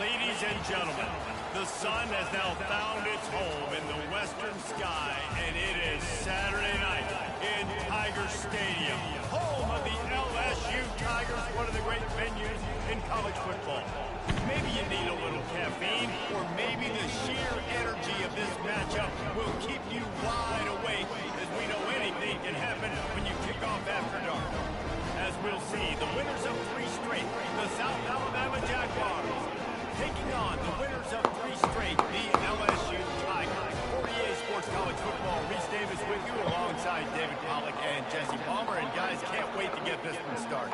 Ladies and gentlemen, the sun has now found its home in the western sky, and it is Saturday night in Tiger Stadium, home of the LSU Tigers, one of the great venues in college football. Maybe you need a little caffeine, or maybe the sheer energy of this matchup will keep you wide awake, as we know anything can happen when you kick off after dark. As we'll see, the winners of 3 straight, the South Alabama Jaguars, taking on the winners of 3 straight, the LSU Tigers. For EA Sports College Football, Reese Davis with you alongside David Pollack and Jesse Palmer. And guys, can't wait to get this one started.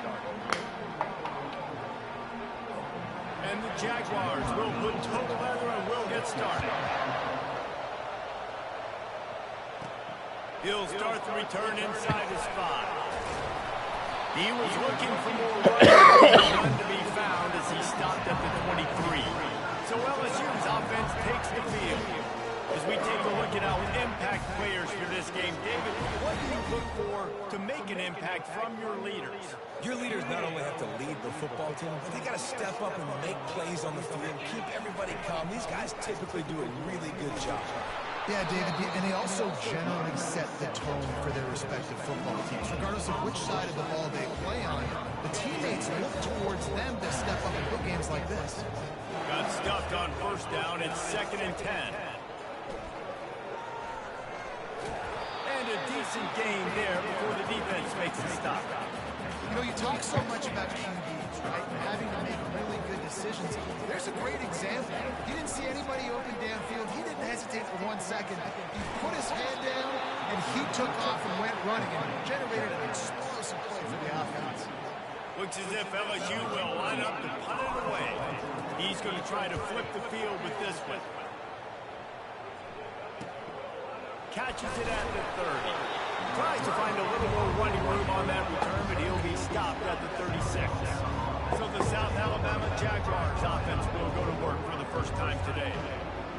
And the Jaguars will put toe together and will get started. He'll start the return inside his 5. He was looking for more run to be found as he stopped at the 23. So LSU's offense takes the field. As we take a look at our impact players for this game, David, what do you look for to make an impact from your leaders? Your leaders not only have to lead the football team, but they got to step up and make plays on the field, keep everybody calm. These guys typically do a really good job. Yeah, David, and they also generally set the tone for their respective football teams. Regardless of which side of the ball they play on, the teammates look towards them to step up in big games like this. Got stuffed on first down. It's 2nd and 10. And a decent gain there before the defense makes a stop. You know, you talk so much about QBs, right? And having to make really good decisions. There's a great example. He didn't see anybody open downfield. He didn't hesitate for 1 second. He put his hand down, and he took off and went running and generated an explosive play for the offense. Looks as if LSU will line up to punt it away. He's going to try to flip the field with this one. Catches it at the 30. Tries to find a little more running room on that return, but he'll be stopped at the 36. So the South Alabama Jaguars offense will go to work for the first time today.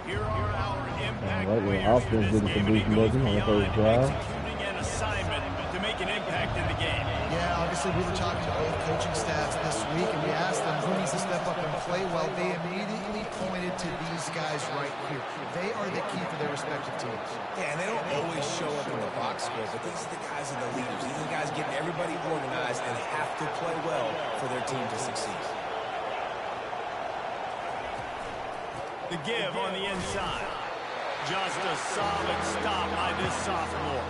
Here are our impact players for this game, and he goes beyond executing an assignment to make an impact in the game. Yeah, obviously we were talking to both coaching staffs this week, and we asked them who needs to step up and play well. They immediately pointed to these guys right here. They are the key for their respective teams. Yeah, and they don't always show up in the box score, but these are the guys are the leaders. These are the guys getting everybody organized and have to play well for their team to succeed. The give on the inside. Just a solid stop by this sophomore.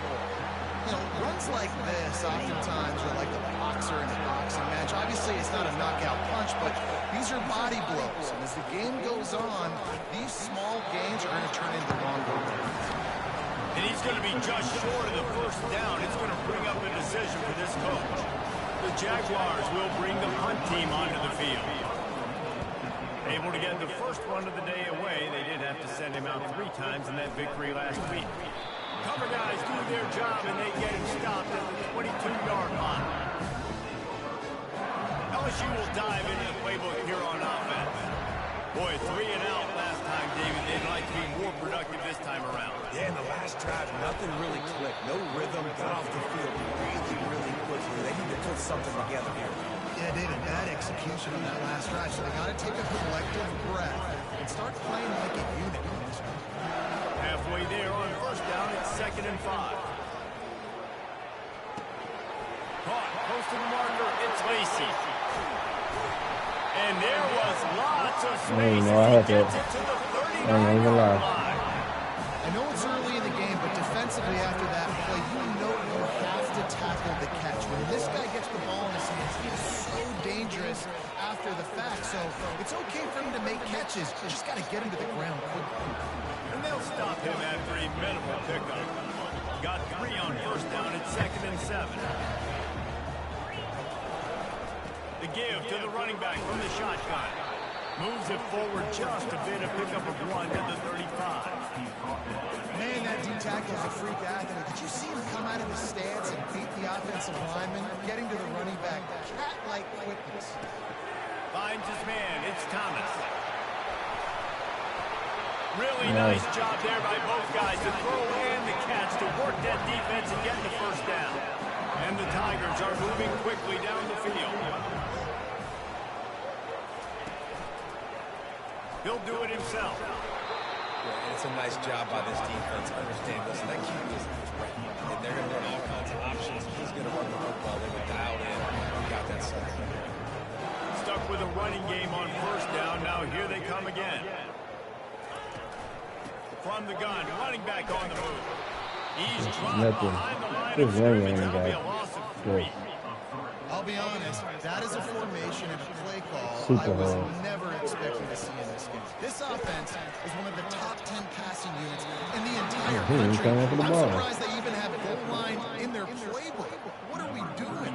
You know, runs like this oftentimes are like the boxer in a boxing match. Obviously, it's not a knockout punch, but these are body blows. And as the game goes on, these small gains are going to turn into longer ones. And he's going to be just short of the first down. It's going to bring up a decision for this coach. The Jaguars will bring the punt team onto the field. Able to get the first one of the day away. They did have to send him out 3 times in that victory last week. Cover guys do their job, and they get him stopped at the 22-yard line. LSU will dive into the playbook here on offense. Boy, 3 and out last time, David. They'd like to be more productive this time around. Yeah, in the last drive, nothing really clicked. No rhythm, got off the field really quickly. They need to put something together here. Yeah, David, bad execution on that last drive, so they got to take a collective breath and start playing like a unit. Halfway there on first down, it's 2nd and 5. Caught, close to the marker, it's Lacey. And there was lots of space as he gets it to the 39-yard line. I know it's early in the game, but defensively after that play, you know you have to tackle the catch. When this guy gets the ball in his hands, he is so dangerous after the fact. So it's okay for him to make catches. You just got to get him to the ground quickly. And they'll stop him after a minimal pickup. Got 3 on first down at 2nd and 7. The give to the running back from the shotgun. Moves it forward just a bit, a pickup of 1 to the 35. Man, that D tackle is a freak athlete. Did you see him come out of the stance and beat the offensive lineman, getting to the running back? Cat-like quickness. Finds his man. It's Thomas. Really nice job there by both guys to throw and the catch to work that defense and get the first down. And the Tigers are moving quickly down the field. He'll do it himself. Yeah, and it's a nice job by this defense. Understand, listen, that QB is a threat. And they're going to run all kinds of options. He's going to run the football. They were dialed in. Got that sack. Stuck with a running game on first down. Now here they come again. From the gun, running back on the move. He's dropped behind the line of scrimmage. That'll be a loss of 3. I'll be honest, that is a formation and a play call I was never expecting to see in this game. This offense is one of the top 10 passing units in the entire country. I'm surprised they even have goal line in their playbook. What are we doing?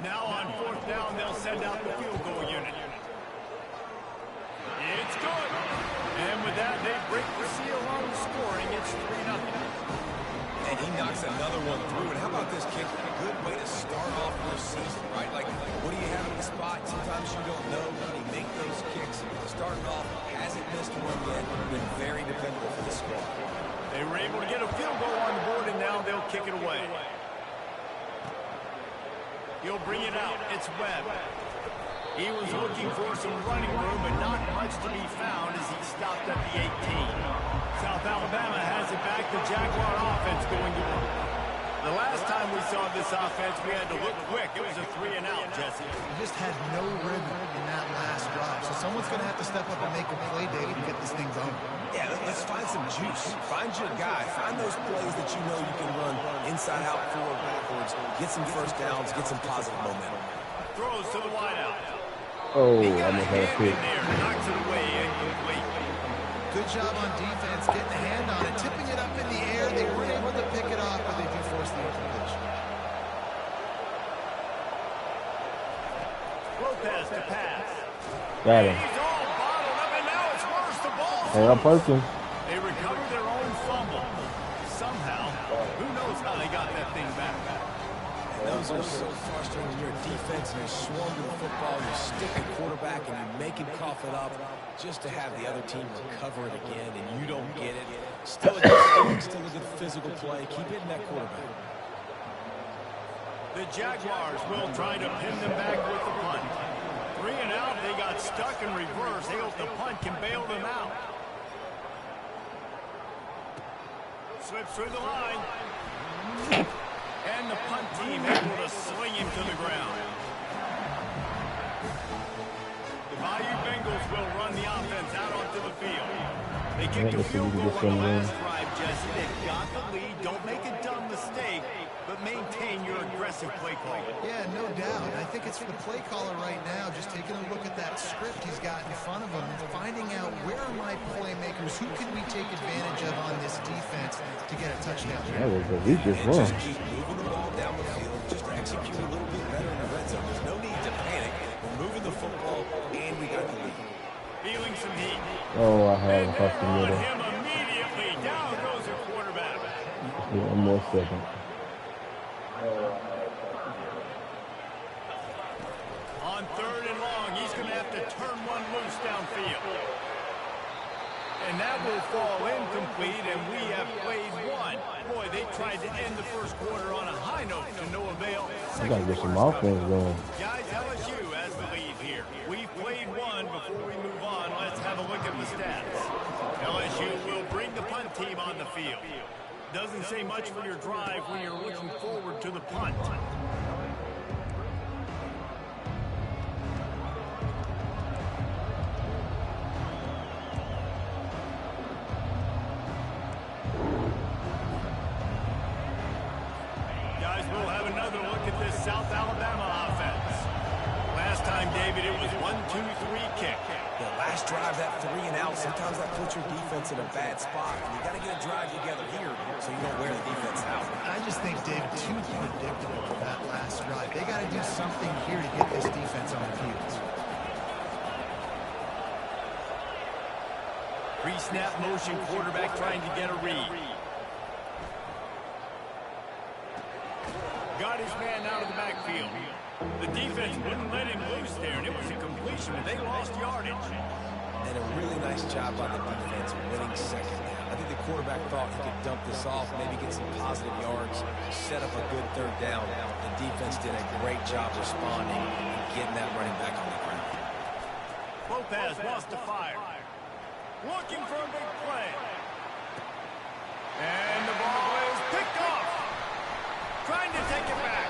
Now on fourth down, they'll send out the field goal unit. It's good. And with that, they break the seal on the scoring. It's 3-0. And he knocks another one through. And how about this kick? A good way to start off your season, right? Like, what do you have in the spot? Sometimes you don't know. Can he make those kicks? Starting off, hasn't missed one yet. Been very dependable for the squad. They were able to get a field goal on the board, and now they'll kick it away. He'll bring it out. It's Webb. He was looking for some running room, but not much to be found as he stopped at the 18. South Alabama has it back. The Jaguar offense going to work. The last time we saw this offense, we had to look quick. It was a 3-and-out, Jesse. We just had no rhythm in that last drive. So someone's going to have to step up and make a play, David, to get this thing going. Yeah, let's find some juice. Find your guy. Find those plays that you know you can run inside out, forward, backwards. Get some first downs. Get some positive momentum. Throws to the wideout. Oh, I'm a half hit. Knocks it away incomplete. Good job on defense, getting a hand on it, tipping it up in the air. They weren't able to pick it off, but they do force the incompletion. Lopez to pass. Got him. He's all bottled up, and now it's worse. The ball's Hang up, Perkins. They recovered their own fumble. Somehow, who knows how they got that thing back. Those are so frustrating when you're a defense and you swarm to the football, you stick the quarterback and you make him cough it up just to have the other team recover it again and you don't get it. Still a good stick, still a good physical play. Keep hitting that quarterback. The Jaguars will try to pin them back with the punt. 3-and-out, they got stuck in reverse. They hope the punt can bail them out. Slips through the line. And the punt team able to sling him to the ground. The Bayou Bengals will run the offense out onto the field. They kicked a field goal on the last drive, Jesse. They've got the lead. Don't make a dumb mistake, but maintain your aggressive play call. Yeah, no doubt. I think it's for the play caller right now, just taking a look at that script he's got in front of him and finding out where are my playmakers, who can we take advantage of on this defense to get a touchdown. That was the weakest one. Just keep moving the ball down the field. Just execute a little bit better in the red zone. There's no need to panic. We're moving the football, and we got the lead. Feeling some heat. Oh, I had him across the middle. Him immediately. Down goes your quarterback. One more second. On 3rd and long, he's going to have to turn one loose downfield. And that will fall incomplete, and we have played one. Boy, they tried to end the first quarter on a high note to no avail. We got to get some offense going. Guys, LSU has the lead here. We've played one. Before we move on, let's have a look at the stats. LSU will bring the punt team on the field. Doesn't say much for your drive when you're looking forward to the punt. Guys, we'll have another look at this South Alabama offense. Last time, David, it was 1-2-3 kick. The last drive, that 3-and-out, sometimes that puts your defense in a bad spot. You got to get a drive together here so you don't wear the defense out. I just think, David, too predictable for that last drive. They got to do something here to get this defense on the field. Pre-snap motion, quarterback trying to get a read. Got his man out of the backfield. The defense wouldn't let him loose there, and it was a completion, and they lost yardage. And a really nice job by the defense winning second down. I think the quarterback thought he could dump this off, maybe get some positive yards, set up a good 3rd down. The defense did a great job responding and getting that running back on the ground. Lopez wants to fire. looking for a big play. And the ball is picked off. Trying to take it back.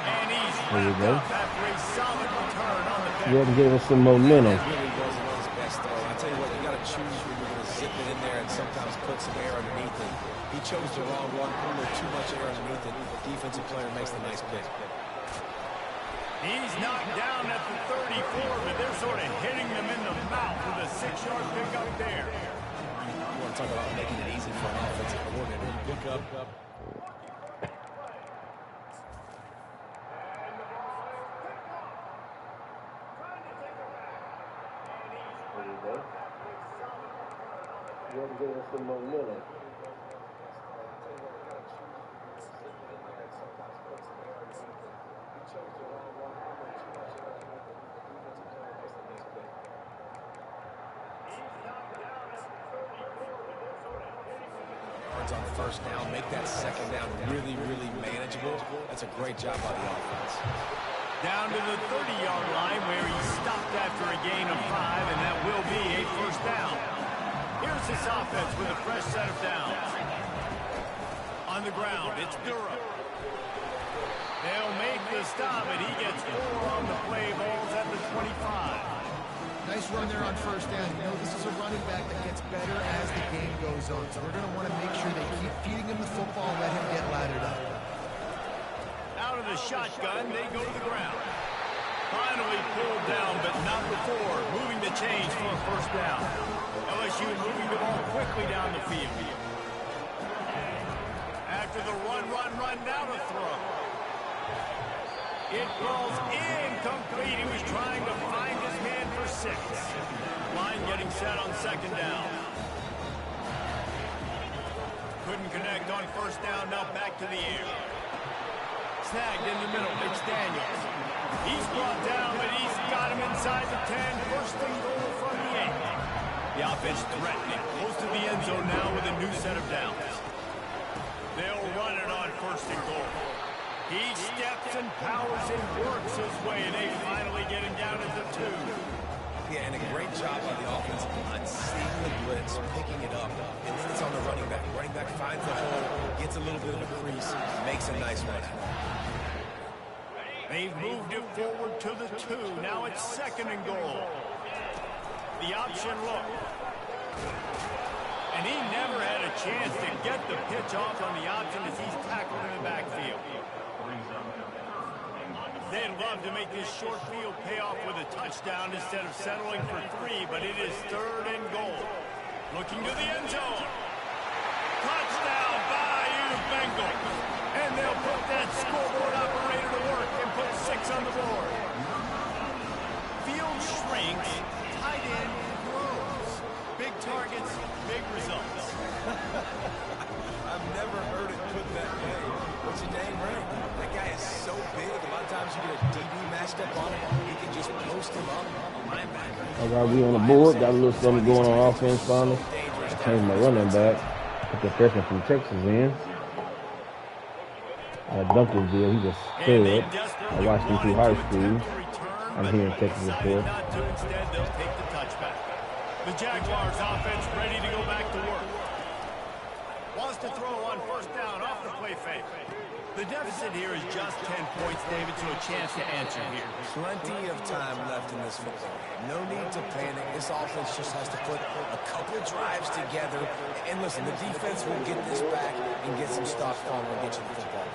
And he's wrapped up after a solid return on the pick. You haven't given us some momentum. That really wasn't his best throw. I tell you what, you got to choose when you're going to zip it in there and sometimes put some air underneath it. He chose the wrong one, put a little too much air underneath it. Defensive player makes the nice pick. He's knocked down at the 34, but they're sort of hitting them in the mouth with a 6-yard pickup there. You want to talk about making it easy for an offensive coordinator. You pick up. You haven't given us some momentum. On first down, make that second down really, really manageable. That's a great job by the offense. Down to the 30-yard line where he stopped after a gain of 5, and that will be a first down. Here's this offense with a fresh set of downs. On the ground, it's Durham. They'll make the stop, and he gets 4 on the play. Balls at the 25. Nice run there on first down. You know, this is a running back that gets better as the game goes on. So we're going to want to make sure they keep feeding him the football and let him get laddered up. Out of the shotgun, they go to the ground. Finally pulled down, but not before. Moving the chains for a first down. LSU moving the ball quickly down the field. After the run, now to throw. It falls incomplete. He was trying to find his man for 6. Line getting set on second down. Couldn't connect on first down. Now back to the air. Snagged in the middle. It's Daniels. He's brought down, but he's got him inside the 10. First and goal from the 8. The offense threatening. Close to the end zone now with a new set of downs. They'll run it on first and goal. He steps and powers and works his way, and they finally get him down at the 2. Yeah, and a great job by the offensive line, seeing the blitz, picking it up, and then it's on the running back. Running back finds the hole, gets a little bit of a crease, makes a nice run. They've moved it forward to the 2. Now it's second and goal. The option look. And he never had a chance to get the pitch off on the option as he's tackled in the backfield. They'd love to make this short field pay off with a touchdown instead of settling for 3, but it is third and goal. Looking to the end zone. Touchdown, Bayou Bengals. And they'll put that scoreboard operator to work and put 6 on the board. Field shrinks, tight end grows. Big targets, big results. I've never heard it put that way. What's your name, Ray? That guy is so big. A lot of times you get a DB matched up on him. You can just post him up on linebacker. All right, we on the board. Got a little something going on offense finally. Changed my running back. Put the freshman from Texas in. Duncanville, he's a stud. I watched him through high school. I'm here in Texas, of course. Instead, they'll take the touchback. The Jaguars offense ready to go back to work. Wants to throw on first down off the play fake. The deficit here is just 10 points, David, so a chance to answer here. Plenty of time left in this football game. No need to panic. This offense just has to put a couple drives together. And listen, the defense will get this back and get some stops going and get you the football.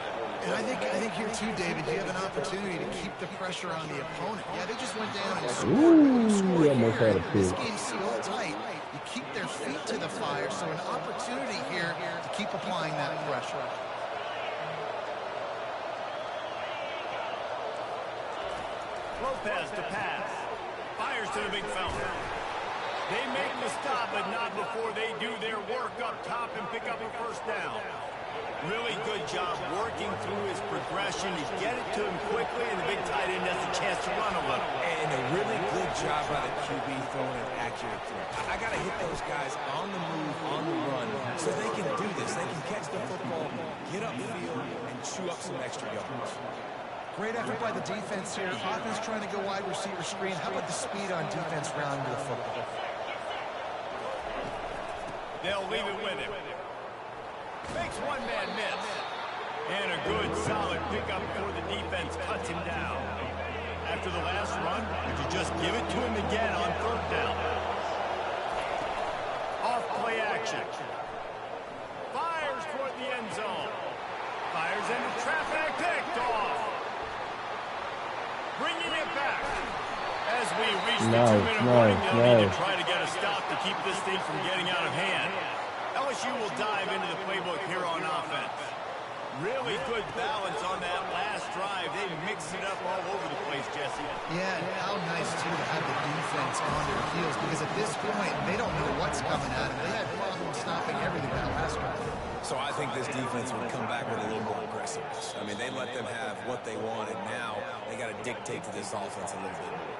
And I think here too, David, you have an opportunity to keep the pressure on the opponent. Yeah, they just went down and scored. Ooh, almost had a This pick. game's so tight. You keep their feet to the fire, so an opportunity here to keep applying that pressure. Lopez to pass. Fires to the big fella. They make the stop, but not before they do their work up top and pick up a first down. Really good job working through his progression to get it to him quickly, and the big tight end has a chance to run a little. And a really good job by the QB throwing an accurate throw. I got to hit those guys on the move, on the run, so they can do this. They can catch the football, get upfield, and chew up some extra yards. Great effort by the defense here. Offense trying to go wide receiver screen. How about the speed on defense rounding to the football? They'll leave it with him. Makes one man miss. And a good, solid pickup before the defense cuts him down. After the last run, would you just give it to him again on third down? Off play action. Fires toward the end zone. Fires into traffic, picked off. Bringing it back. As we reach the 2-minute warning, they'll need to try to get a stop to keep this thing from getting out of hand. LSU will dive into the playbook here on offense. Really good balance on that last drive. They mixed it up all over the place, Jesse. Yeah, and how nice, too, to have the defense on their heels, because at this point, they don't know what's coming at them. They had problems stopping everything that last drive. So I think this defense would come back with a little more aggressiveness. I mean, they let them have what they wanted. Now they got to dictate to this offense a little bit more.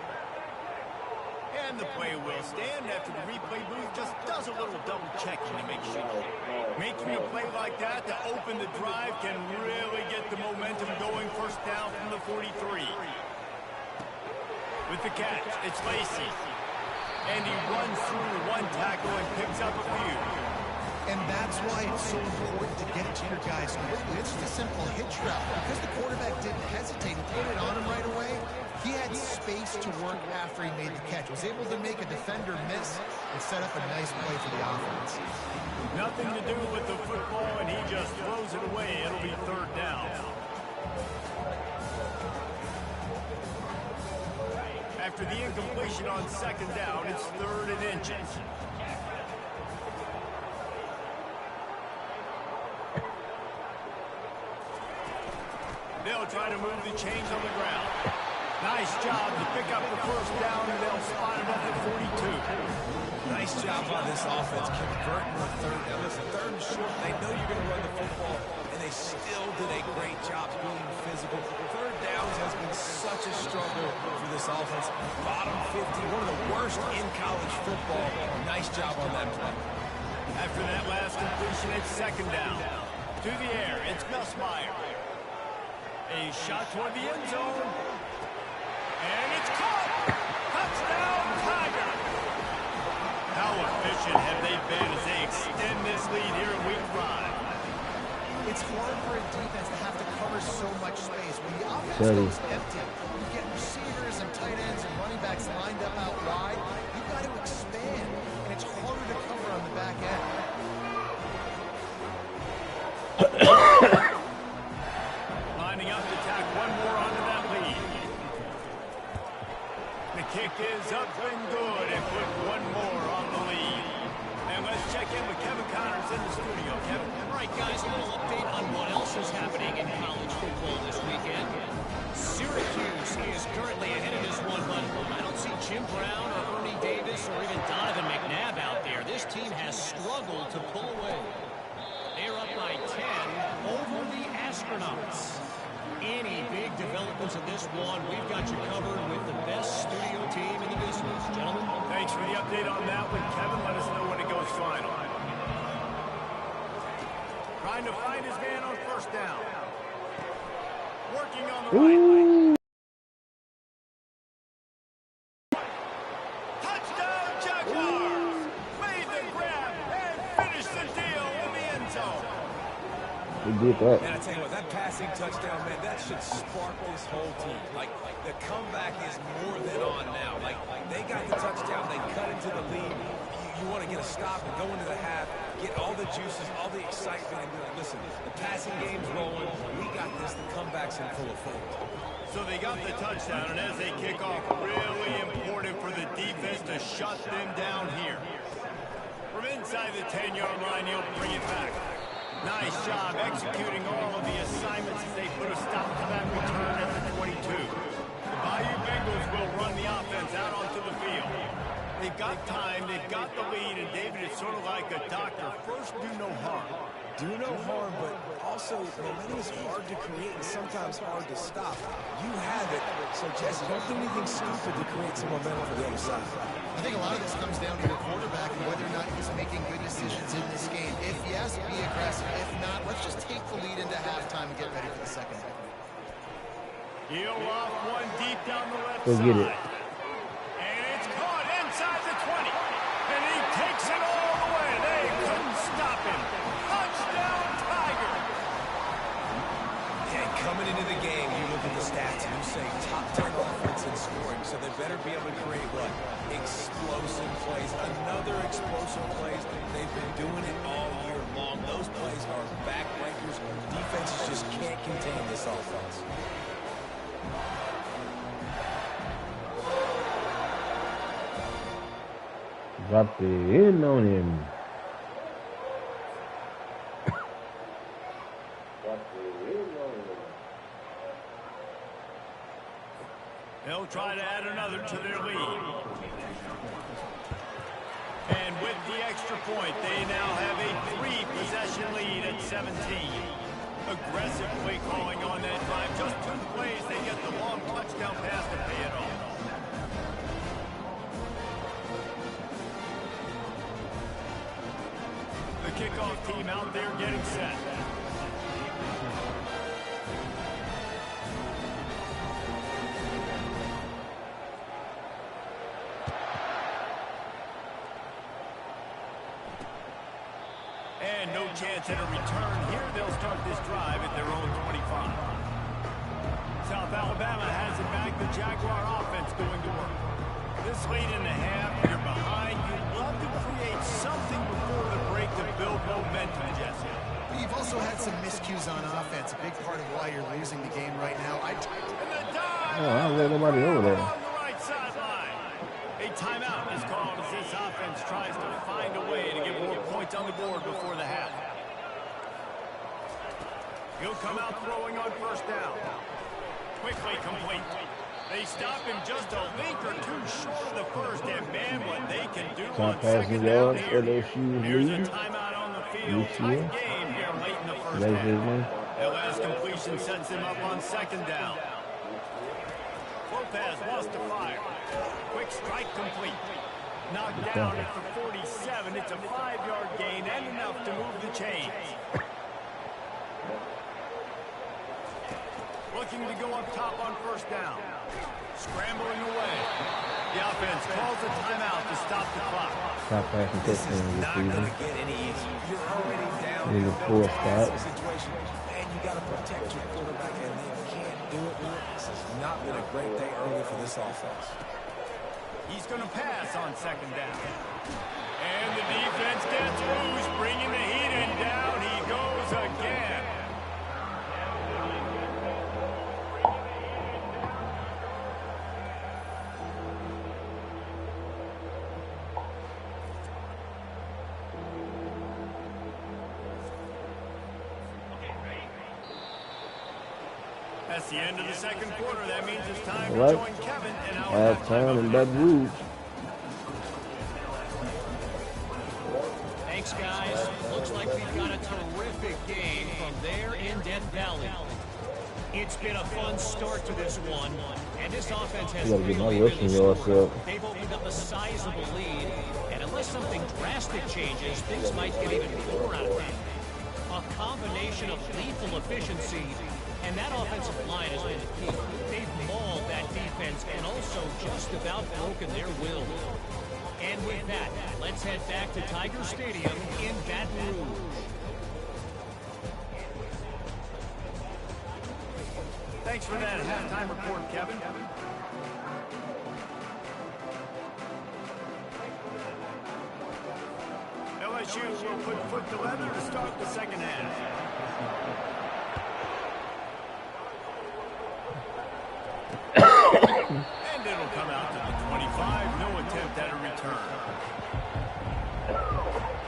And the play will stand after the replay booth just does a little double checking to make sure. Making a play like that to open the drive can really get the momentum going. First down from the 43. With the catch, it's Lacy. And he runs through one tackle and picks up a few. And that's why it's so important to get it to your guys quickly. It's just a simple hitch route. Because the quarterback didn't hesitate and put it on him right away, he had space to work after he made the catch. Was able to make a defender miss and set up a nice play for the offense. Nothing to do with the football, and he just throws it away. It'll be third down. After the incompletion on second down, it's 3rd and inches. They'll try to move the chains on the ground. Nice job to pick up the first down, and they'll spot it up at 42. Nice job on this offense converting the third down. Listen, 3rd and short, they know you're going to run the football, and they still did a great job being physical. 3rd downs has been such a struggle for this offense. Bottom 50, one of the worst in college football. Nice job on that play. After that last completion, it's 2nd down. To the air, it's Gus Meyer. A shot toward the end zone. And it's caught! Touchdown, Tiger! How efficient have they been as they extend this lead here in Week 5? It's hard for a defense to have to cover so much space. When the offense goes empty, you get receivers and tight ends and running backs lined up out wide. You've got to expand, and it's harder to cover on the back end. Lining up to tack one more onto that lead. The kick is up and good and put one more on the lead. And let's check in with Kevin Connors in the studio. Kevin. All right, guys, a little update on what else is happening in college football this weekend. Syracuse is currently ahead of this one, but I don't see Jim Brown or Ernie Davis or even Donovan McNabb out there. This team has struggled to pull away. They're up by 10 over the Astronauts. Any big developments in this one, we've got you covered with the best studio team in the business. Gentlemen. Thanks for the update on that one, Kevin. Let us know when it goes final. Trying to find his man on first down. Working on the right. Touchdown, Jaguars! Made the grab and finished the deal in the end zone. We did that. And I tell you what, that passing touchdown, man, that should spark this whole team. Like, the comeback is more than on now. Like they got the touchdown, they cut into the lead. You want to get a stop and go into the half, get all the juices, all the excitement, and be like, listen, the passing game's rolling. We got this. The comeback's in full effect. So they got the touchdown, and as they kick off, really important for the defense to shut them down here. From inside the 10-yard line, he'll bring it back. Nice job executing all of the assignments as they put a stop to that return at the 22. The Bayou Bengals will run the offense out onto the field. They've got time, they've got the lead, and David, it's sort of like a doctor. First, do no harm. Do no harm, but also momentum is hard to create and sometimes hard to stop. You have it, so Jesse, don't do anything stupid to create some momentum for the other side. I think a lot of this comes down to your quarterback and whether or not he's making good decisions in this game. If yes, be aggressive. If not, let's just take the lead into halftime and get ready for the second half. He'll off one deep down the left Go side. get it. And it's caught inside the 20. And he takes it all the way. They better be able to create what? Explosive plays. Another explosive plays. They've been doing it all year long. Those plays are backbreakers. Defenses just can't contain this offense. Dropped it in on him. They'll try to add another to their lead. And with the extra point, they now have a 3-possession lead at 17. Aggressive play calling on that drive. Just 2 plays, they get the long touchdown pass to pay it off. The kickoff team out there getting set. And no chance at a return here. They'll start this drive at their own 25. South Alabama has it back. The Jaguar offense going to work. This late in the half, you're behind. You'd love to create something before the break to build momentum, Jesse. You've also had some miscues on offense. A big part of why you're losing the game right now. And the dive. Oh, I don't let nobody over there. On the right sideline. A timeout is called as this offense tries to find a way to get more points on the board before the half. He'll come out throwing on first down. Quickly complete. They stop him just a link or 2 short of the first, and man, what they can do on second down here. Here's a timeout on the field. Tight game here late in the first half. Their last completion sets him up on second down. Lopez wants to fire. Quick strike complete. Knocked down at the 47. It's a 5-yard gain and enough to move the chains. Looking to go up top on first down. Scrambling away. The offense calls a timeout to stop the clock. Top passing This is touchdown not this going to season. get any easier. You're already down. Need a full stop. Situation, and you got to protect your quarterback, and they can't do it. This has not been a great day early for this offense. He's going to pass on second down. And the defense gets loose, bringing the heat in down. He goes again. That's the end of the second quarter. That means it's time to join Kevin and our halftime in Baton Rouge. Thanks, guys. Looks like we've got a terrific game from there in Death Valley. It's been a fun start to this one, and this offense has You gotta get my really rushing been yards strong. up. They've opened up a sizable lead, and unless something drastic changes, things might get even more out of that. A combination of lethal efficiency, and that offensive line has been key. They've mauled that defense and also just about broken their will. And with that, let's head back to Tiger Stadium in Baton Rouge. Thanks for that halftime report, Kevin. LSU will put foot to leather to start the second half. And it'll come out to the 25. No attempt at a return.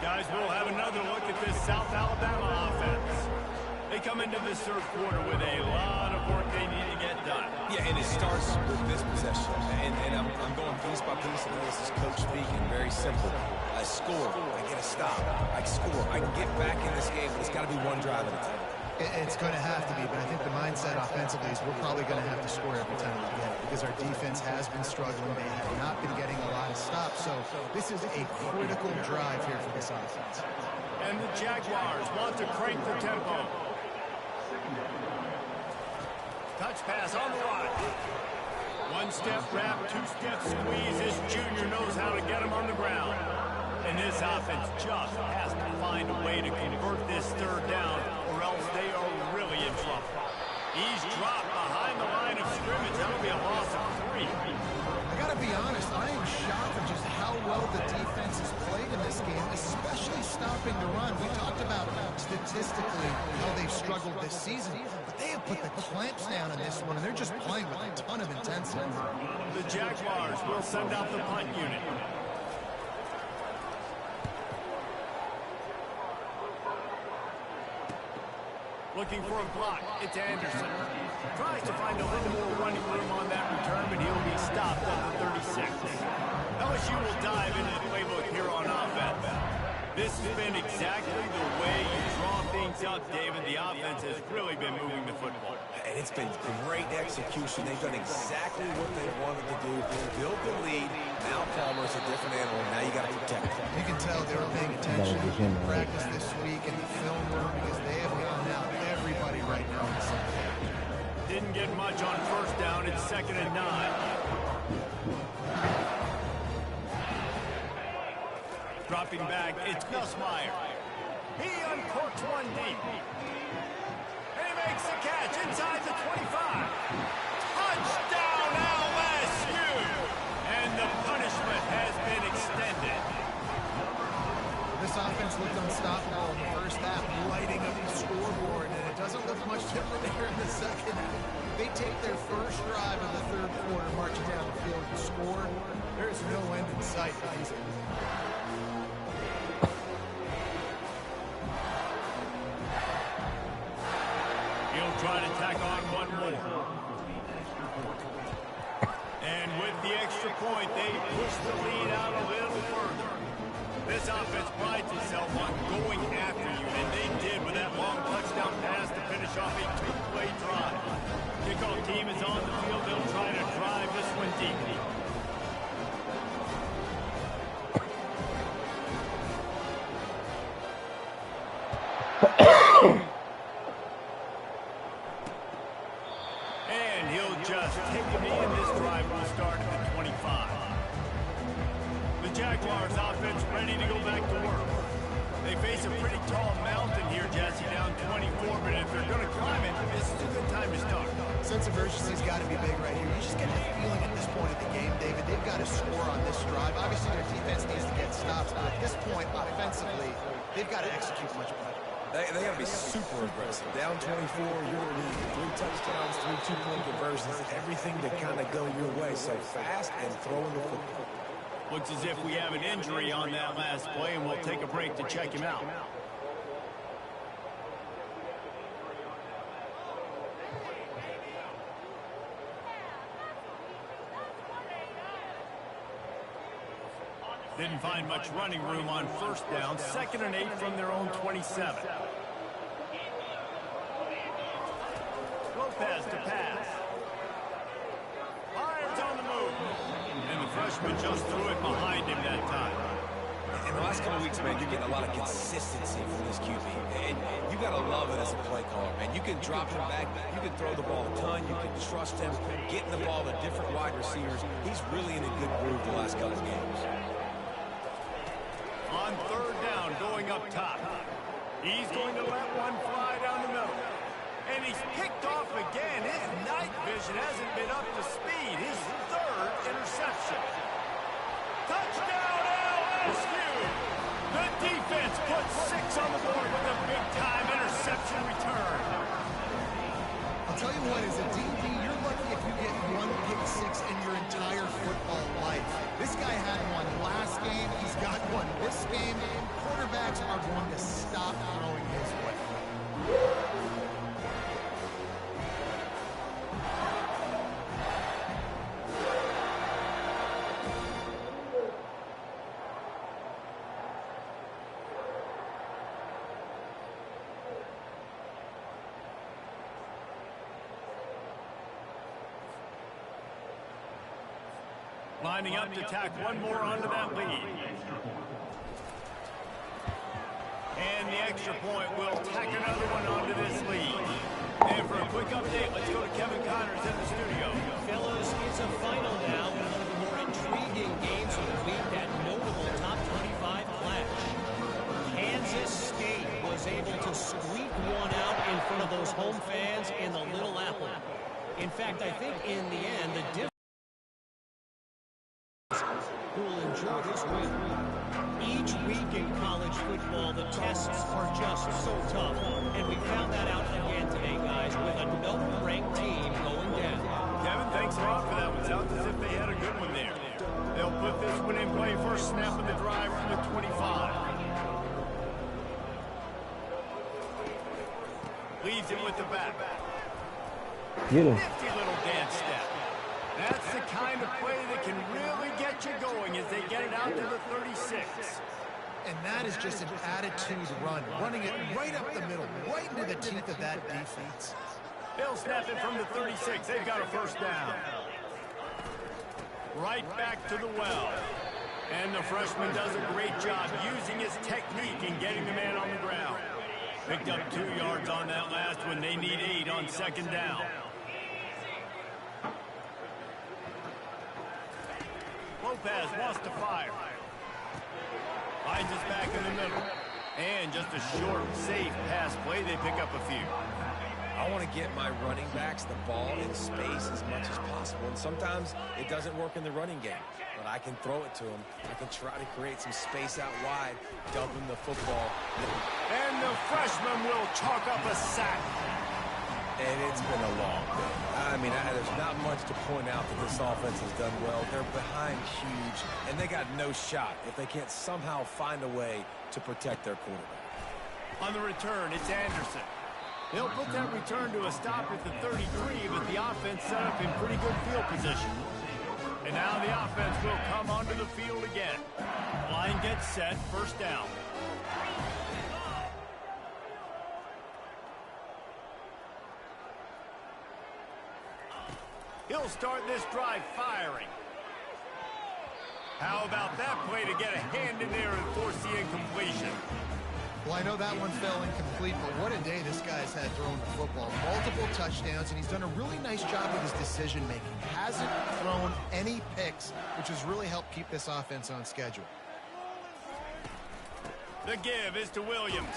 Guys, we'll have another look at this South Alabama offense. They come into this third quarter with a lot of work they need to get done. Yeah, and it starts with this possession. And I'm going piece by piece, and this is coach speaking. Very simple. I score. I get a stop. I score. I can get back in this game, but it's got to be one drive at a time. It's going to have to be, but I think the mindset offensively is we're probably going to have to score every time we get it because our defense has been struggling. They have not been getting a lot of stops, so this is a critical drive here for this offense. And the Jaguars want to crank the tempo. Touch pass on the right. One-step wrap, two-step squeeze. This junior knows how to get him on the ground. And this offense just has to find a way to convert this third down or else they are really in trouble. He's dropped behind the line of scrimmage. That'll be a loss of 3. I got well the defense has played in this game, especially stopping the run. We talked about statistically how they've struggled this season, but they have put the clamps down in this one, and they're just playing with a ton of intensity. The Jaguars will send out the punt unit. Looking for a block. It's Anderson. Tries to find a little more running room on that return, but he'll be stopped at the 36. LSU will dive into the playbook here on offense. This has been exactly the way you draw things up, David. The offense has really been moving the football. And it's been great execution. They've done exactly what they wanted to do. Build the lead. Now Palmer's a different animal. Now you got to protect him. You can tell they were paying attention in practice this week in the film room because they have gone out everybody right now. Didn't get much on first down. It's 2nd and 9. Dropping back, it's Nussmeier. He uncorks one deep. And he makes the catch inside the 25. Touchdown LSU! And the punishment has been extended. This offense looked unstoppable in the first half, lighting up the scoreboard, and it doesn't look much different here in the second half. They take their first drive of the third quarter, marching down the field and score. There's no end in sight for these guys. He'll try to tack on one more. And with the extra point, they push the lead out a little further. This offense prides itself on going after you, and they did with that long touchdown pass to finish off a two-play drive. Kickoff team is on the field. They'll try to drive this one deep. And he'll just take a knee, and this drive will start at the 25. The Jaguars offense ready to go back to work. They face a pretty tall mountain here, Jesse, down 24, but if they're going to climb it, this is a good time to start. Sense of urgency's got to be big right here. You just get the feeling at this point of the game, David, they've got to score on this drive. Obviously, their defense needs to get stops, but at this point, offensively, they've got to execute much better. They got to be super aggressive. Down 24, you're going to need 3 touchdowns, 3 two-point conversions, everything to kind of go your way. So fast and throwing the football. Looks as if we have an injury on that last play, and we'll take a break to check him out. Didn't find much running room on first down. 2nd and 8 from their own 27. Lopez to pass. Lions on the move. And the freshman just threw it behind him that time. In the last couple of weeks, man, you're getting a lot of consistency from this QB. And you got to love it as a play caller, man. You can drop him back. You can throw the ball a ton. You can trust him getting the ball to different wide receivers. He's really in a good groove the last couple of games. On 3rd down, going up top. He's going to let one fly down the middle. And he's picked off again. His night vision hasn't been up to speed. His 3rd interception. Touchdown LSU! The defense puts 6 on the board with a big-time interception return. I'll tell you what, as a DB, you're lucky if you get 1 pick 6 in your entire football life. This guy had one last game. He's got one this game. Quarterbacks are going to stop throwing his way. Lining up to tack one more onto that lead. And the extra point will tack another one onto this lead. And for a quick update, let's go to Kevin Connors in the studio. Fellas, it's a final now in one of the more intriguing games of the week, that notable top 25 clash. Kansas State was able to squeak one out in front of those home fans in the Little Apple. In fact, I think in the end, the difference who will enjoy this win. Each week in college football, the tests are just so tough. And we found that out again today, guys, with another ranked team going down. Kevin, thanks a lot for that one. Sounds as if they had a good one there. They'll put this one in play first snap of the drive from the 25. Leads it with the back. Get him. Nifty little dance step. That's the kind of play that can really get you going as they get it out to the 36. And that is just an attitude run, running it right up the middle, right into the teeth of that defense. They'll snap it from the 36. They've got a first down. Right back to the well. And the freshman does a great job using his technique and getting the man on the ground. Picked up 2 yards on that last one. They need 8 on second down. Lopez wants to fire. Finds us back in the middle. And just a short, safe pass play. They pick up a few. I want to get my running backs the ball in space as much as possible. And sometimes it doesn't work in the running game. But I can throw it to them. I can try to create some space out wide, dump them the football. And the freshman will chalk up a sack. And it's been a long day. I mean, there's not much to point out that this offense has done well. They're behind huge, and they got no shot if they can't somehow find a way to protect their quarterback. On the return, it's Anderson. They'll put that return to a stop at the 33, but the offense set up in pretty good field position. And now the offense will come onto the field again. Line gets set, first down. He'll start this drive firing. How about that play to get a hand in there and force the incompletion? Well, I know that one fell incomplete, but what a day this guy's had throwing the football. Multiple touchdowns, and he's done a really nice job with his decision-making. Hasn't thrown any picks, which has really helped keep this offense on schedule. The give is to Williams.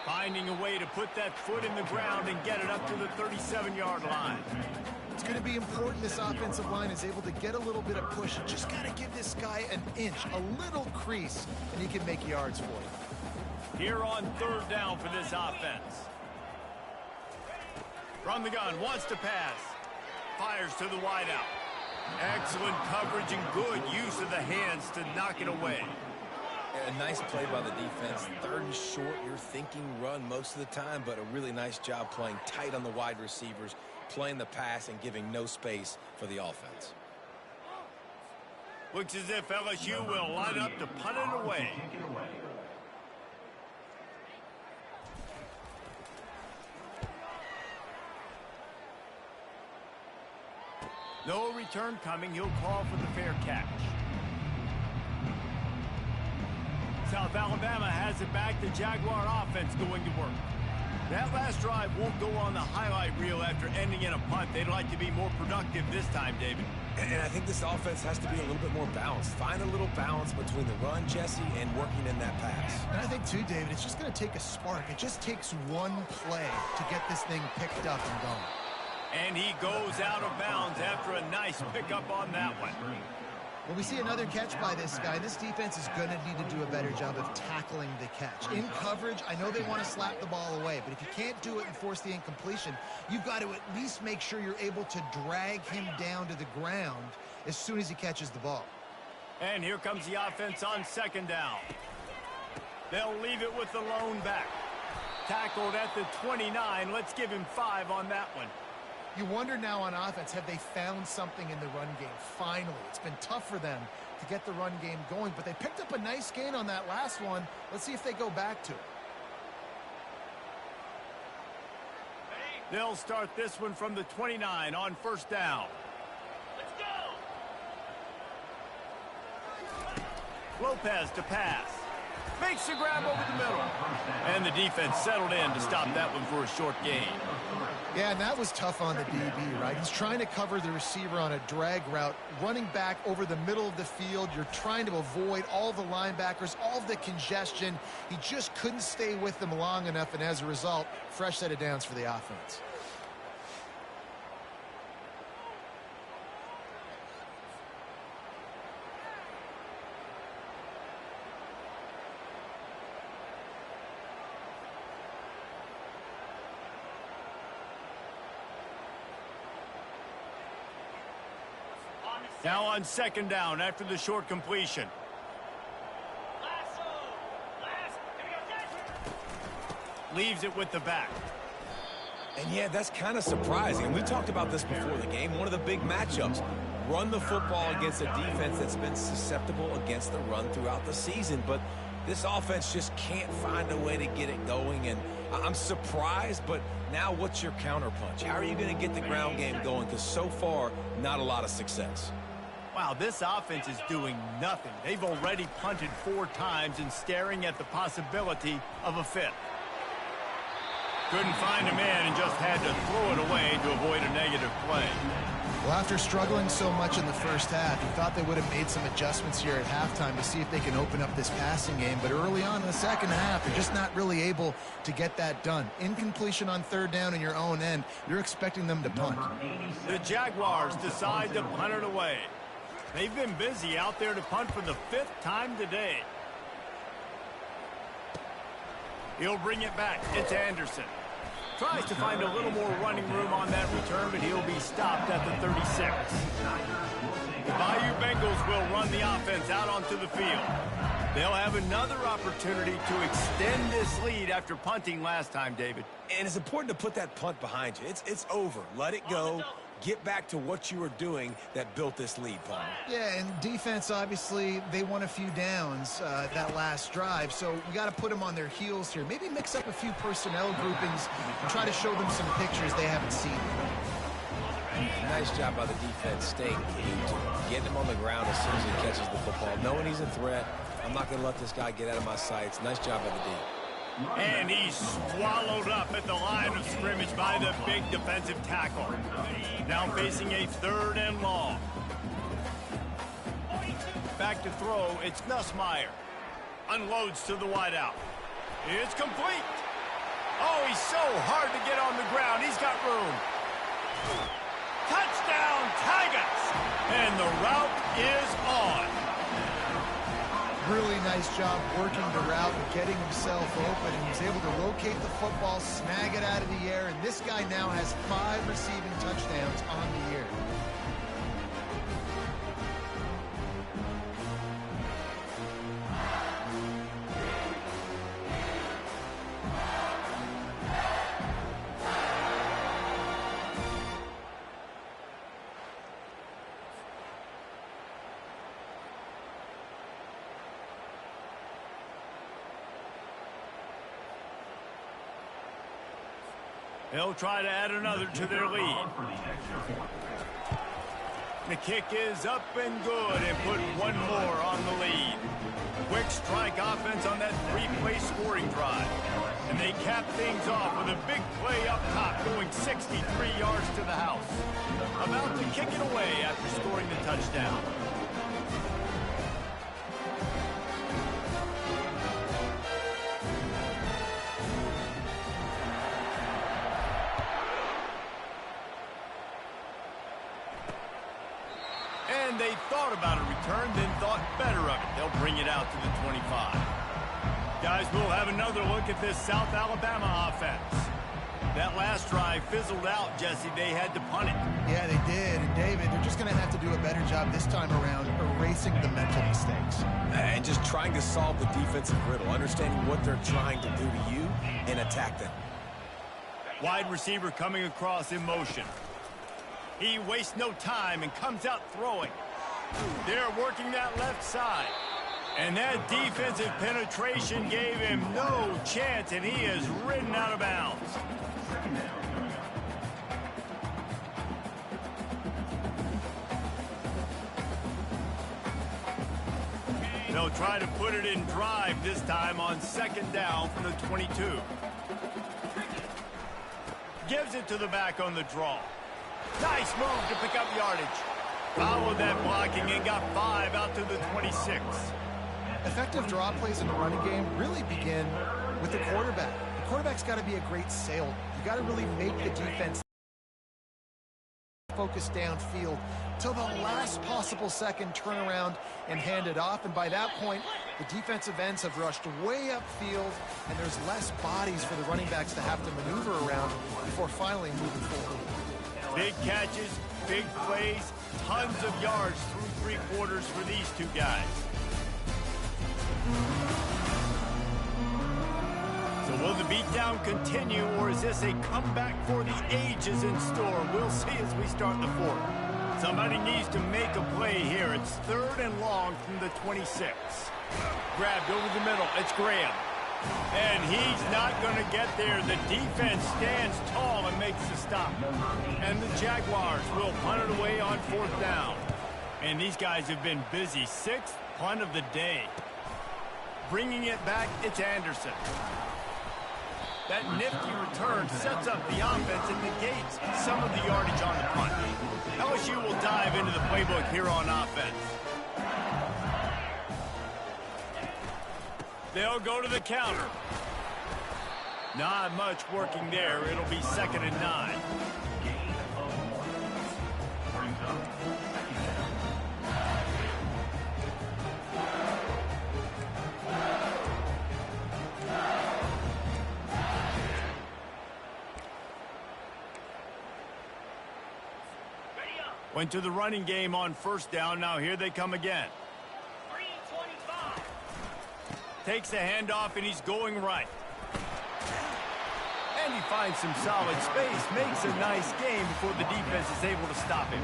Finding a way to put that foot in the ground and get it up to the 37-yard line. It's going to be important this offensive line is able to get a little bit of push. Just got to give this guy an inch, a little crease, and he can make yards for you. Here on third down for this offense. From the gun, wants to pass. Fires to the wideout. Excellent coverage and good use of the hands to knock it away. A nice play by the defense. Third and short, you're thinking run most of the time, but a really nice job playing tight on the wide receivers, playing the pass and giving no space for the offense. Looks as if LSU will line up to punt it away. No return coming. He'll call for the fair catch. South Alabama has it back. The Jaguar offense going to work. That last drive won't go on the highlight reel after ending in a punt. They'd like to be more productive this time, David. And I think this offense has to be a little bit more balanced. Find a little balance between the run, Jesse, and working in that pass. And I think, too, David, it's just going to take a spark. It just takes one play to get this thing picked up and going. And he goes out of bounds after a nice pickup on that one. Well, we see another catch by this guy. This defense is going to need to do a better job of tackling the catch. In coverage, I know they want to slap the ball away, but if you can't do it and force the incompletion, you've got to at least make sure you're able to drag him down to the ground as soon as he catches the ball. And here comes the offense on second down. They'll leave it with the lone back. Tackled at the 29. Let's give him 5 on that one. You wonder now on offense, have they found something in the run game? Finally, it's been tough for them to get the run game going, but they picked up a nice gain on that last one. Let's see if they go back to it. They'll start this one from the 29 on first down. Let's go! Lopez to pass. Makes the grab over the middle. And the defense settled in to stop that one for a short gain. Yeah, and that was tough on the DB, right? He's trying to cover the receiver on a drag route, running back over the middle of the field. You're trying to avoid all the linebackers, all of the congestion. He just couldn't stay with them long enough, and as a result, fresh set of downs for the offense. Now on second down after the short completion. Leaves it with the back. And yeah, that's kind of surprising. And we talked about this before the game. One of the big matchups. Run the football against a defense that's been susceptible against the run throughout the season. But this offense just can't find a way to get it going. And I'm surprised, but now what's your counterpunch? How are you going to get the ground game going? Because so far, not a lot of success. Wow, this offense is doing nothing. They've already punted 4 times and staring at the possibility of a 5th. Couldn't find a man and just had to throw it away to avoid a negative play. Well, after struggling so much in the first half, you thought they would have made some adjustments here at halftime to see if they can open up this passing game. But early on in the second half, they're just not really able to get that done. Incompletion on third down in your own end, you're expecting them to punt. The Jaguars decide to punt it away. They've been busy out there to punt for the 5th time today. He'll bring it back. It's Anderson. Tries to find a little more running room on that return, but he'll be stopped at the 36. The Bayou Bengals will run the offense out onto the field. They'll have another opportunity to extend this lead after punting last time, David. And it's important to put that punt behind you. It's over. Let it go. Get back to what you were doing that built this lead, Paul. Yeah, and defense, obviously, they won a few downs that last drive, so we got to put them on their heels here. Maybe mix up a few personnel groupings and try to show them some pictures they haven't seen. Nice job by the defense staying glued to him, getting him on the ground as soon as he catches the football, knowing he's a threat. I'm not going to let this guy get out of my sights. Nice job by the D. And he's swallowed up at the line of scrimmage by the big defensive tackle. Now facing a 3rd and long. Back to throw, it's Nussmeier. Unloads to the wideout. It's complete. Oh, he's so hard to get on the ground. He's got room. Touchdown, Tigers! And the route is on. Really nice job working the route and getting himself open. And he was able to locate the football, snag it out of the air, and this guy now has 5 receiving touchdowns on the year. They'll try to add another to their lead. The kick is up and good and put one more on the lead. Quick strike offense on that 3-play scoring drive. And they cap things off with a big play up top going 63 yards to the house. About to kick it away after scoring the touchdown. And they thought about a return, then thought better of it. They'll bring it out to the 25. Guys, we'll have another look at this South Alabama offense. That last drive fizzled out, Jesse. They had to punt it. Yeah, they did. And, David, they're just going to have to do a better job this time around erasing the mental mistakes. And just trying to solve the defensive riddle, understanding what they're trying to do to you and attack them. Wide receiver coming across in motion. He wastes no time and comes out throwing. They're working that left side. And that defensive penetration gave him no chance, and he is ridden out of bounds. They'll try to put it in drive this time on second down from the 22. Gives it to the back on the draw. Nice move to pick up yardage. Followed that blocking and got 5 out to the 26. Effective draw plays in the running game really begin with the quarterback. The quarterback's got to be a great sailor. You got to really make the defense focus downfield till the last possible second, turn around and hand it off. And by that point, the defensive ends have rushed way upfield, and there's less bodies for the running backs to have to maneuver around before finally moving forward. Big catches, big plays, tons of yards through three quarters for these two guys. So will the beatdown continue, or is this a comeback for the ages in store? We'll see as we start the fourth. Somebody needs to make a play here. It's 3rd and long from the 26. Grabbed over the middle. It's Graham. And he's not going to get there. The defense stands tall and makes the stop. And the Jaguars will punt it away on 4th down. And these guys have been busy. 6th punt of the day. Bringing it back, it's Anderson. That nifty return sets up the offense and negates some of the yardage on the punt. LSU will dive into the playbook here on offense. They'll go to the counter. Not much working there. It'll be 2nd and 9. Went to the running game on 1st down. Now here they come again. 3:25. Takes the handoff, and he's going right. And he finds some solid space. Makes a nice game before the defense is able to stop him.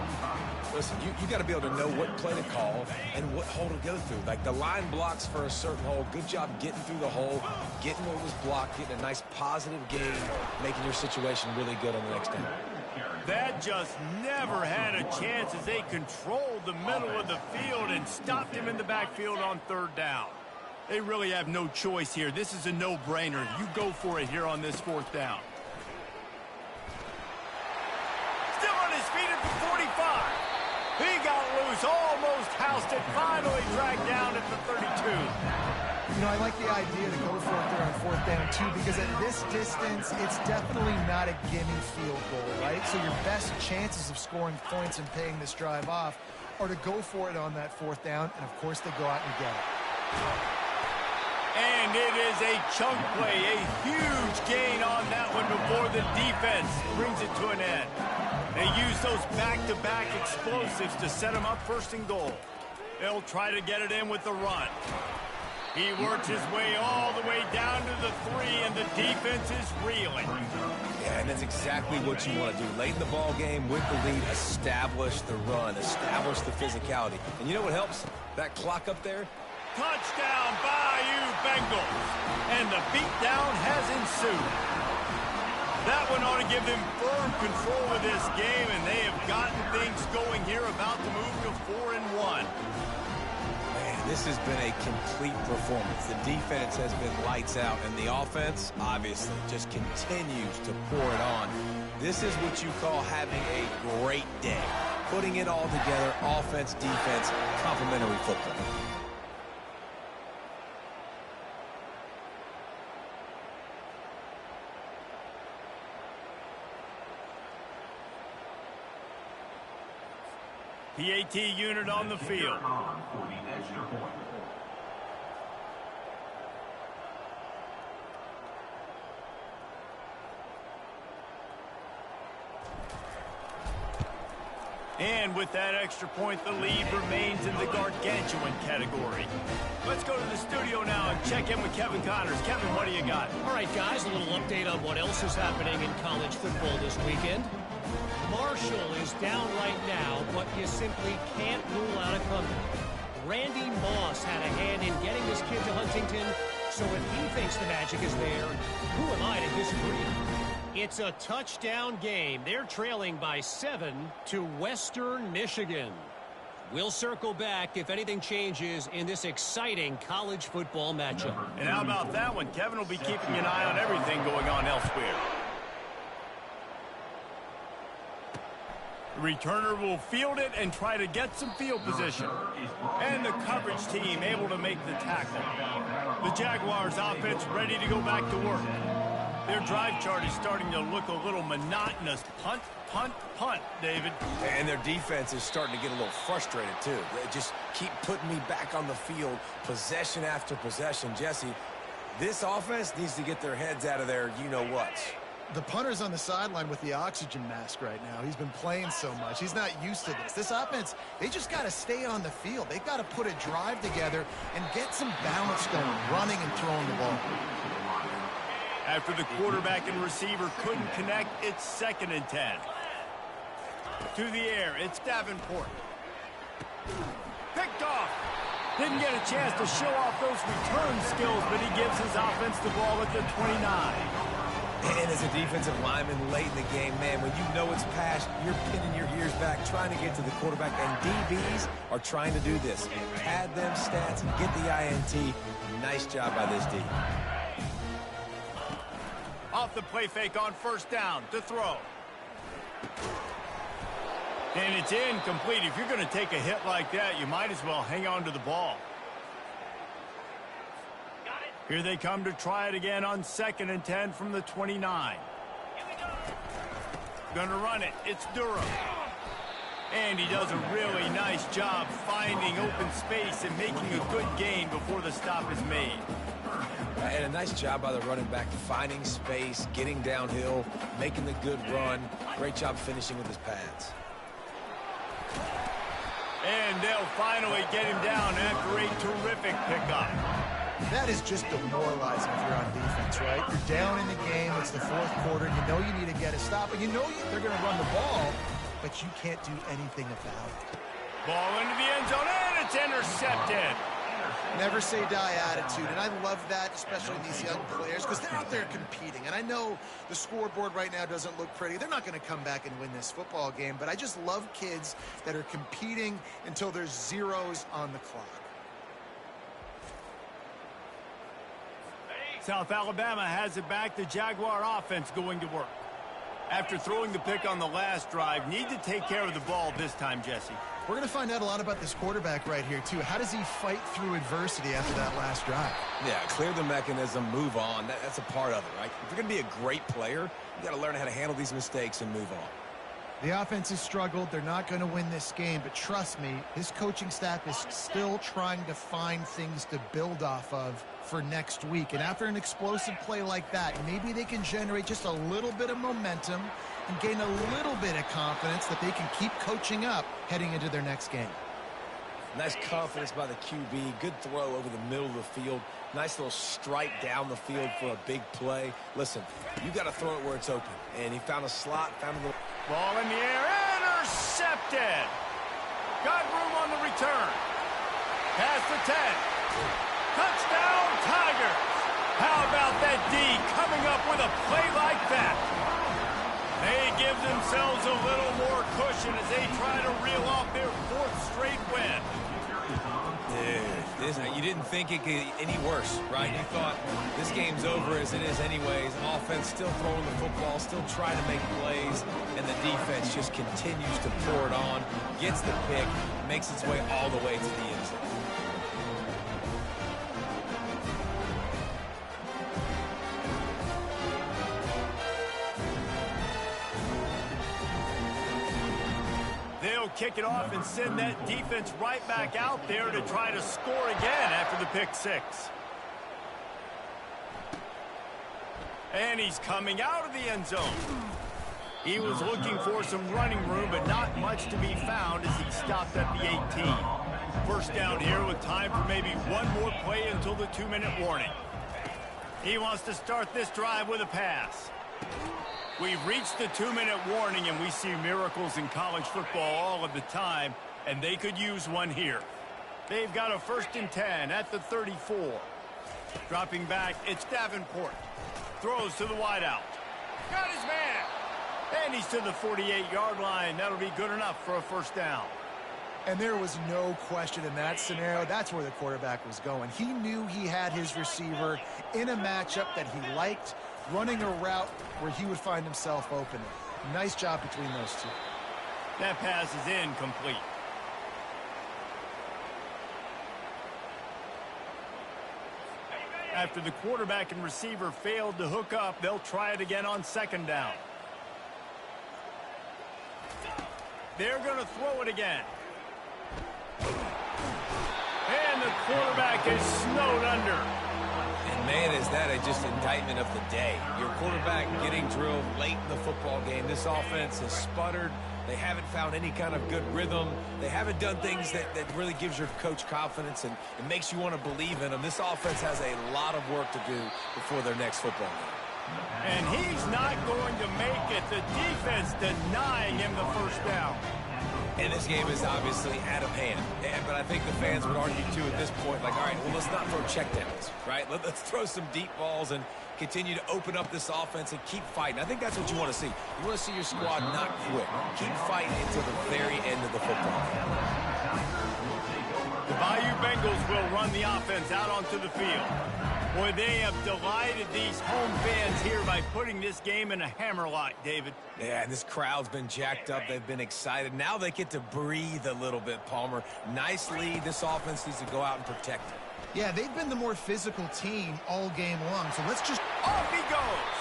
Listen, you got to be able to know what play to call and what hole to go through. Like the line blocks for a certain hole. Good job getting through the hole, getting what was blocked, getting a nice positive gain, making your situation really good on the next down. That just never had a chance as they controlled the middle of the field and stopped him in the backfield on 3rd down. They really have no choice here. This is a no-brainer. You go for it here on this 4th down. Still on his feet at the 45. He got loose, almost housed it, finally dragged down at the 32. You know, I like the idea to go for it there on 4th down, too, because at this distance, it's definitely not a gimme field goal, right? So your best chances of scoring points and paying this drive off are to go for it on that 4th down, and, of course, they go out and get it. And it is a chunk play, a huge gain on that one before the defense brings it to an end. They use those back-to-back explosives to set them up 1st and goal. They'll try to get it in with the run. He works his way all the way down to the 3, and the defense is reeling. Yeah, and that's exactly what you want to do. Late in the ball game, with the lead, establish the run, establish the physicality. And you know what helps? That clock up there? Touchdown, Bayou Bengals. And the beatdown has ensued. That one ought to give them firm control of this game, and they have gotten things going here, about to move to 4-1. This has been a complete performance. The defense has been lights out, and the offense, obviously, just continues to pour it on. This is what you call having a great day. Putting it all together, offense, defense, complementary football. PAT unit on the field. And with that extra point, the lead remains in the gargantuan category. Let's go to the studio now and check in with Kevin Connors. Kevin, what do you got? All right, guys, a little update on what else is happening in college football this weekend. Marshall is down right now, but you simply can't rule out a comeback. Randy Moss had a hand in getting this kid to Huntington, so if he thinks the magic is there, who am I to disagree? It's a touchdown game. They're trailing by 7 to Western Michigan. We'll circle back if anything changes in this exciting college football matchup. And how about that one? Kevin will be keeping an eye on everything going on elsewhere. The returner will field it and try to get some field position. And the coverage team able to make the tackle. The Jaguars offense ready to go back to work. Their drive chart is starting to look a little monotonous. Punt, punt, punt, David. And their defense is starting to get a little frustrated, too. They just keep putting me back on the field, possession after possession. Jesse, this offense needs to get their heads out of their you-know-whats. The punter's on the sideline with the oxygen mask right now. He's been playing so much. He's not used to this. This offense, they just got to stay on the field. They've got to put a drive together and get some balance going, running and throwing the ball. After the quarterback and receiver couldn't connect, it's 2nd and 10. To the air, it's Davenport. Picked off. Didn't get a chance to show off those return skills, but he gives his offense the ball at the 29. And as a defensive lineman late in the game, man, when you know it's past, you're pinning your ears back, trying to get to the quarterback, and DBs are trying to do this. Pad them stats and get the INT. Nice job by this D. Off the play fake on 1st down to throw. And it's incomplete. If you're going to take a hit like that, you might as well hang on to the ball. Here they come to try it again on 2nd and 10 from the 29. Gonna run it. It's Durham. And he does a really nice job finding open space and making a good gain before the stop is made. And a nice job by the running back, finding space, getting downhill, making the good run. Great job finishing with his pads. And they'll finally get him down after a terrific pickup. That is just demoralizing if you're on defense, right? You're down in the game. It's the 4th quarter. You know you need to get a stop, and you know they're going to run the ball, but you can't do anything about it. Ball into the end zone, and it's intercepted. Never say die attitude, and I love that, especially in these young players, because they're out there competing. And I know the scoreboard right now doesn't look pretty. They're not going to come back and win this football game, but I just love kids that are competing until there's zeros on the clock. South Alabama has it back. The Jaguar offense going to work. After throwing the pick on the last drive, need to take care of the ball this time, Jesse. We're going to find out a lot about this quarterback right here, too. How does he fight through adversity after that last drive? Yeah, clear the mechanism, move on. That's a part of it, right? If you're going to be a great player, you got to learn how to handle these mistakes and move on. The offense has struggled. They're not going to win this game, but trust me, his coaching staff is still trying to find things to build off of for next week. And after an explosive play like that, maybe they can generate just a little bit of momentum and gain a little bit of confidence that they can keep coaching up heading into their next game. Nice confidence by the QB. Good throw over the middle of the field. Nice little strike down the field for a big play. Listen, you got to throw it where it's open. And he found a slot, found a little... Ball in the air, intercepted. Got room on the return. Past the 10. Touchdown, Tigers. How about that D coming up with a play like that? They give themselves a little more cushion as they try to reel off their 4th straight win. Dude, you didn't think it could get any worse, right? You thought this game's over as it is anyways. Offense still throwing the football, still trying to make plays, and the defense just continues to pour it on, gets the pick, makes its way all the way to the end zone. They'll kick it off and send that defense right back out there to try to score again after the pick 6. And he's coming out of the end zone. He was looking for some running room, but not much to be found as he stopped at the 18. 1st down here with time for maybe one more play until the 2-minute warning. He wants to start this drive with a pass. We've reached the 2-minute warning, and we see miracles in college football all of the time, and they could use one here. They've got a 1st and 10 at the 34. Dropping back, it's Davenport. Throws to the wideout. Got his man. And he's to the 48-yard line. That'll be good enough for a 1st down. And there was no question in that scenario. That's where the quarterback was going. He knew he had his receiver in a matchup that he liked, running a route where he would find himself open. Nice job between those two. That pass is incomplete. After the quarterback and receiver failed to hook up, they'll try it again on 2nd down. They're going to throw it again. And the quarterback is snowed under. And Man, is that just indictment of the day. Your quarterback getting drilled late in the football game. This offense has sputtered. They haven't found any kind of good rhythm. They haven't done things that really gives your coach confidence and makes you want to believe in them. This offense has a lot of work to do before their next football game. And he's not going to make it. The defense denying him the first down. And this game is obviously out of hand. But I think the fans would argue, too, at this point, like, all right, well, let's not throw checkdowns, right? Let's throw some deep balls and continue to open up this offense and keep fighting. I think that's what you want to see. You want to see your squad not quit. Keep fighting until the very end of the football game. The Bayou Bengals will run the offense out onto the field. Boy, they have delighted these home fans here by putting this game in a hammerlock, David. Yeah, and this crowd's been jacked up. They've been excited. Now they get to breathe a little bit, Palmer. Nice lead. This offense needs to go out and protect it. Yeah, they've been the more physical team all game long, so let's just... Off he goes!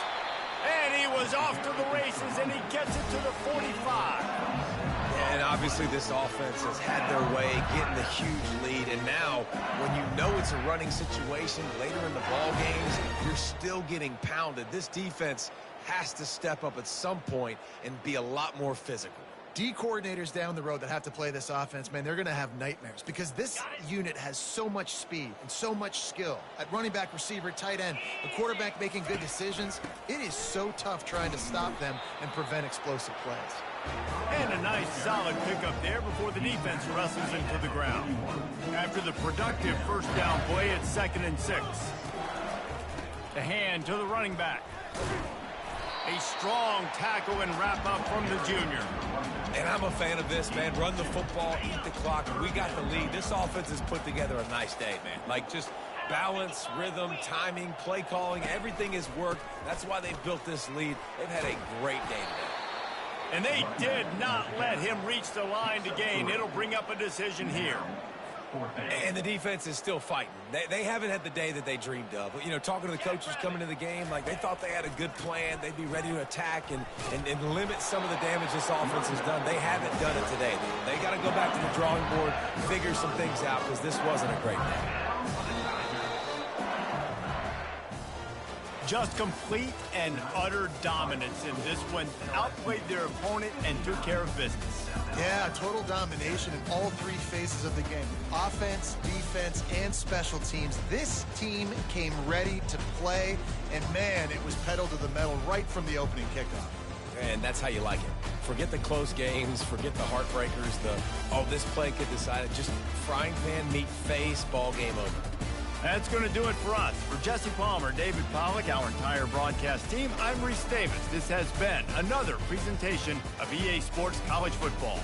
And he was off to the races, and he gets it to the 45. And obviously this offense has had their way, getting the huge lead. And now, when you know it's a running situation later in the ball games, you're still getting pounded. This defense has to step up at some point and be a lot more physical. D coordinators down the road that have to play this offense, man, they're going to have nightmares because this unit has so much speed and so much skill. At running back, receiver, tight end, the quarterback making good decisions, it is so tough trying to stop them and prevent explosive plays. And a nice solid pickup there before the defense wrestles into the ground. After the productive first down play, it's 2nd and 6. The hand to the running back. A strong tackle and wrap up from the junior. And I'm a fan of this, man. Run the football, eat the clock. We got the lead. This offense has put together a nice day, man. Like just balance, rhythm, timing, play calling, everything has worked. That's why they've built this lead. They've had a great day today. And they did not let him reach the line to gain. It'll bring up a decision here. And the defense is still fighting. They haven't had the day that they dreamed of. You know, talking to the coaches coming to the game, like they thought they had a good plan. They'd be ready to attack and limit some of the damage this offense has done. They haven't done it today. They got to go back to the drawing board, figure some things out because this wasn't a great day. Just complete and utter dominance in this one. Outplayed their opponent and took care of business. Yeah, total domination in all three phases of the game. Offense, defense, and special teams. This team came ready to play, and man, it was pedal to the metal right from the opening kickoff. And that's how you like it. Forget the close games, forget the heartbreakers, this play could decide it. Just frying pan, meat face, ball game over. That's going to do it for us. For Jesse Palmer, David Pollack, our entire broadcast team, I'm Reese Davis. This has been another presentation of EA Sports College Football.